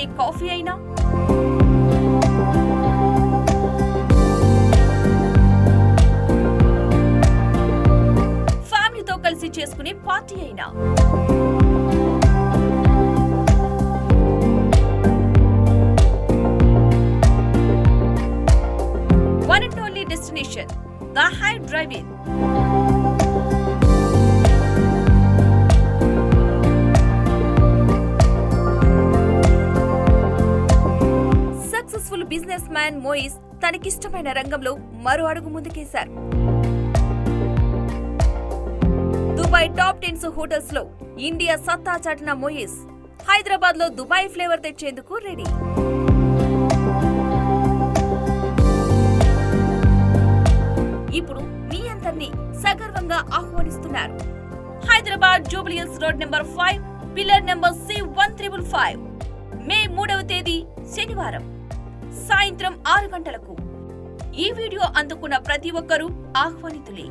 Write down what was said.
తాగే కాఫీ అయినా, ఫ్యామిలీతో కలిసి చేసుకునే పార్టీ అయినా, one and only destination the height drive in. Successful business man Moiz తనకిష్టమైన రంగంలో మరో అడుగు ముందుకేశారు. దుబాయ్ టాప్ 10 హోటల్స్ లో ఇండియా సత్తా చాటిన మోయిస్ హైదరాబాద్ లో దుబాయ్ ఫ్లేవర్ తెచ్చేందుకు రెడీ. ఇప్పుడు మీ అందరినీ సగర్వంగా ఆహ్వానిస్తున్నారు. Hyderabad Jubilee Hills road number 5, pillar number C1555. May 3వ తేదీ శనివారం సాయంత్రం 6 గంటలకు. ఈ వీడియో అందుకున్న ప్రతి ఒక్కరూ ఆహ్వానితులే.